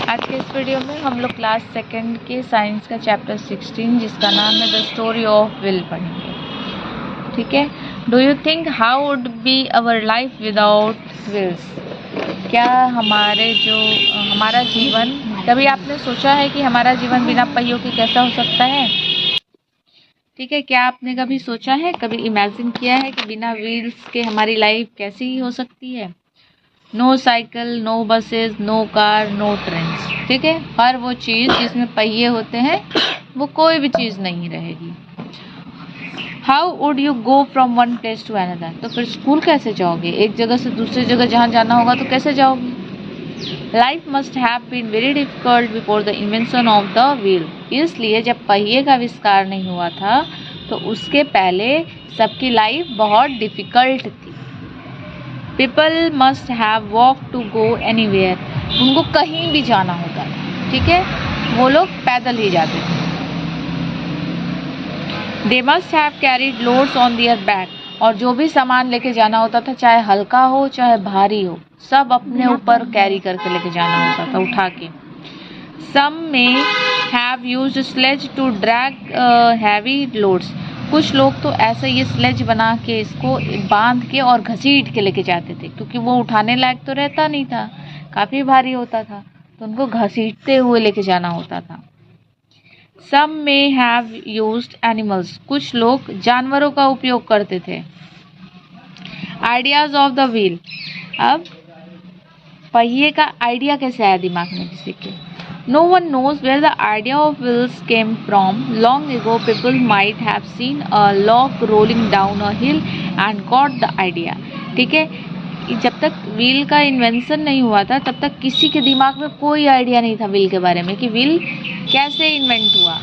आज के इस वीडियो में हम लोग क्लास सेकंड के साइंस का चैप्टर 16 जिसका नाम है द स्टोरी ऑफ विल पढ़ेंगे। ठीक है। Do you think how would be our life without wheels? क्या हमारा जीवन, कभी आपने सोचा है कि हमारा जीवन बिना पहियों के कैसा हो सकता है? ठीक है। क्या आपने कभी सोचा है, कभी इमेजिन किया है कि बिना व्हील्स के हमारी लाइफ कैसी हो सकती है? No cycle, no buses, no car, no train. ठीक है। हर वो चीज़ जिसमें पहिए होते हैं वो कोई भी चीज़ नहीं रहेगी। How would you go from one place to another? तो फिर स्कूल कैसे जाओगे? एक जगह से दूसरी जगह जहाँ जाना होगा तो कैसे जाओगे? Life must have been very difficult before the invention of the wheel. इसलिए जब पहिए का आविष्कार नहीं हुआ था तो उसके पहले सबकी लाइफ बहुत डिफिकल्ट थी। People must have walk to go anywhere. उनको कहीं भी जाना होता था। ठीक है। वो लोग पैदल ही जाते थे। They must have carried loads on their back. और जो भी सामान लेके जाना होता था, चाहे हल्का हो चाहे भारी हो, सब अपने ऊपर कैरी करके लेके जाना होता था, उठा के। Some may have used sledge to drag heavy loads. कुछ लोग तो ऐसे ये स्लेज बना के इसको बांध के और घसीट के लेके जाते थे, क्योंकि वो उठाने लायक तो रहता नहीं था, काफ़ी भारी होता था, तो उनको घसीटते हुए लेके जाना होता था। सम में हैव यूज्ड एनिमल्स। कुछ लोग जानवरों का उपयोग करते थे। Ideas of the wheel. अब पहिए का आइडिया कैसे आया दिमाग में किसी के? No one knows where the idea of wheels came from. Long ago, people might have seen a log rolling down a hill and got the idea. ठीक है। जब तक व्हील का इन्वेंशन नहीं हुआ था तब तक किसी के दिमाग में कोई आइडिया नहीं था व्हील के बारे में कि व्हील कैसे इन्वेंट हुआ।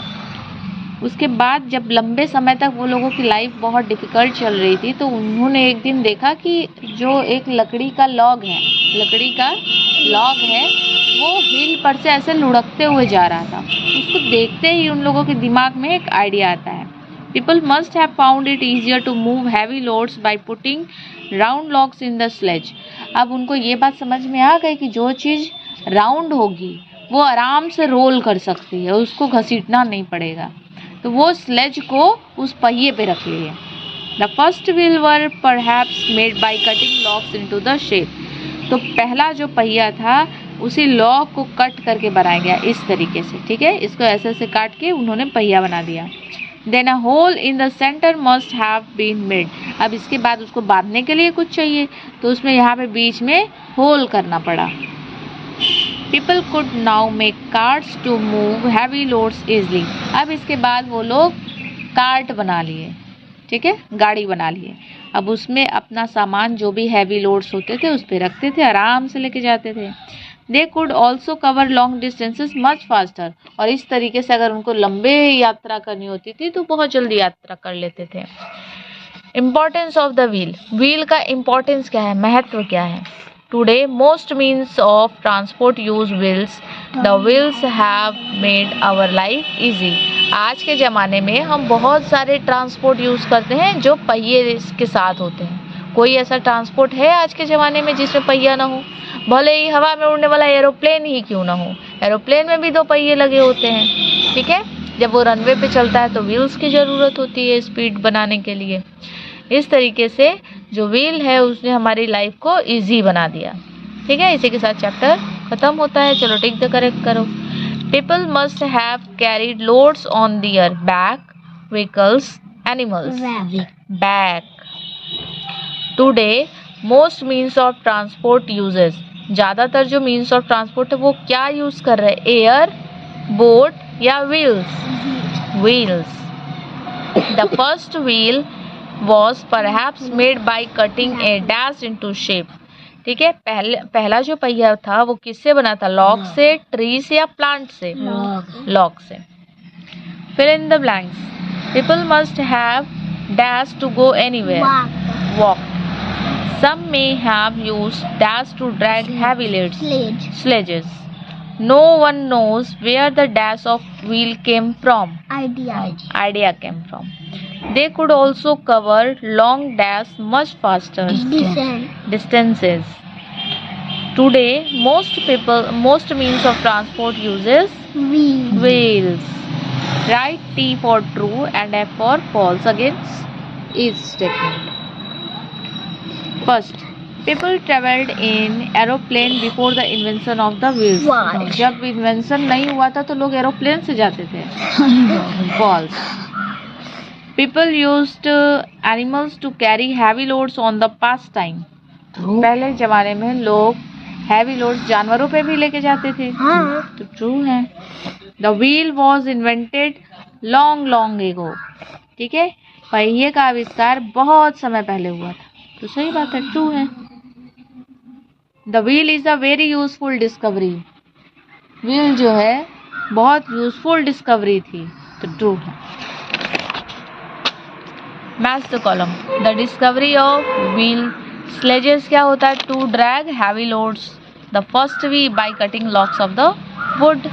उसके बाद जब लंबे समय तक वो लोगों की लाइफ बहुत डिफ़िकल्ट चल रही थी तो उन्होंने एक दिन देखा कि जो एक लकड़ी का लॉग है वो हिल पर से ऐसे लुढ़कते हुए जा रहा था। उसको देखते ही उन लोगों के दिमाग में एक आइडिया आता है। People must have found it easier to move heavy loads by putting round logs in the sledge. अब उनको ये बात समझ में आ गई कि जो चीज़ राउंड होगी वो आराम से रोल कर सकती है, उसको घसीटना नहीं पड़ेगा, तो वो स्लेज को उस पहिए पे रख लिए। The first wheel were perhaps made by cutting logs into the shape. तो पहला जो पहिया था उसी लॉग को कट करके बनाया गया इस तरीके से। ठीक है। इसको ऐसे ऐसे काट के उन्होंने पहिया बना दिया। Then a hole in the centre must have been made. अब इसके बाद उसको बांधने के लिए कुछ चाहिए, तो उसमें यहाँ पे बीच में होल करना पड़ा। People could now make carts to move heavy loads easily. अब इसके बाद वो लोग कार्ट बना लिए। ठीक है। गाड़ी बना लिए। अब उसमें अपना सामान जो भी हैवी लोड्स होते थे उस पर रखते थे, आराम से लेके जाते थे। They could also cover long distances much faster. और इस तरीके से अगर उनको लंबे यात्रा करनी होती थी तो बहुत जल्दी यात्रा कर लेते थे। Importance of the wheel. Wheel का इम्पोर्टेंस क्या है, महत्व क्या है? Today most means of transport use wheels. The wheels have made our life easy. आज के ज़माने में हम बहुत सारे ट्रांसपोर्ट यूज़ करते हैं जो पहिए के साथ होते हैं। कोई ऐसा ट्रांसपोर्ट है आज के ज़माने में जिसमें पहिया ना हो? भले ही हवा में उड़ने वाला एरोप्लेन ही क्यों ना हो, एरोप्लेन में भी 2 पहिए लगे होते हैं। ठीक है। जब वो रनवे पे चलता है तो व्हील्स की ज़रूरत होती है स्पीड बनाने के लिए। इस तरीके से जो व्हील है उसने हमारी लाइफ को ईजी बना दिया। ठीक है। इसी के साथ चैप्टर ख़त्म होता है। चलो टिक द करेक्ट करो। People must have carried loads on their back, vehicles, animals. Back. Today most means of transport uses. ज़्यादातर जो मीन्स ऑफ ट्रांसपोर्ट है वो क्या यूज़ कर रहे हैं? एयर, बोट या wheels. The first wheel was perhaps made by cutting A dash into shape. ठीक है। पहला जो पहिया था वो किससे बना था? लॉग से, ट्री से या प्लांट से? लॉग से। Fill in the blanks. People must have dash to go anywhere, walk. Some may have used dash to drag heavy sledges. No one knows where the dash of wheel came from. Idea came from. They could also cover long dash much faster distances. Today, most means of transport uses wheels. Write T for true and F for false against each statement. First, people traveled in aeroplane before the invention of the wheels. जब invention नहीं हुआ था तो लोग aeroplane से जाते थे. False. People used animals to carry heavy loads on the past time. पहले जमाने में लोग हैवी लोड्स जानवरों पे भी लेके जाते थे. तो ट्रू है. The wheel was invented long ago. ठीक है, पहिए का आविष्कार बहुत समय पहले हुआ था. तो सही बात है, ट्रू है. The wheel is a very useful discovery. Wheel जो है बहुत यूजफुल डिस्कवरी थी. तो ट्रू है. Match the column. The discovery of wheel sledges क्या होता है? To drag heavy loads. The first we by cutting logs of the wood.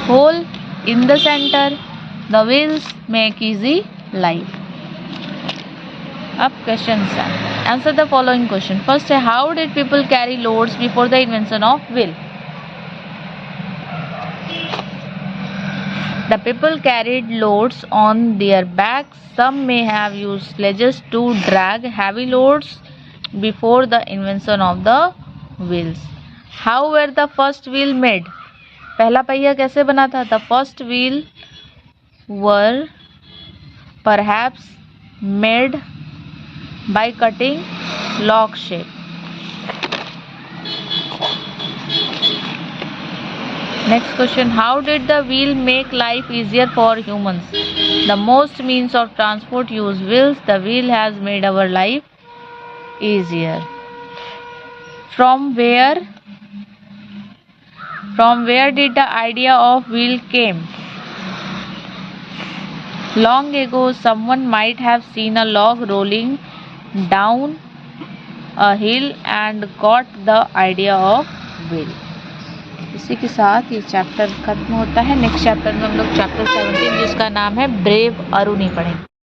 Hole in the centre. The wheels make easy life. अब question है. Answer the following question. First है, how did people carry loads before the invention of wheel? The people carried loads on their backs. Some may have used sledges to drag heavy loads before the invention of the wheels. How were the first wheel made? पहला पहिया कैसे बना था? The first wheel were perhaps made by cutting log shape. Next question, how did the wheel make life easier for humans? The most means of transport use wheels. The wheel has made our life easier. From where did the idea of wheel came? Long ago, someone might have seen a log rolling down a hill and got the idea of wheel. इसी के साथ ये chapter खत्म होता है. Next chapter में हम लोग चैप्टर 17 जिसका नाम है ब्रेव अरुणी पढ़ेंगे.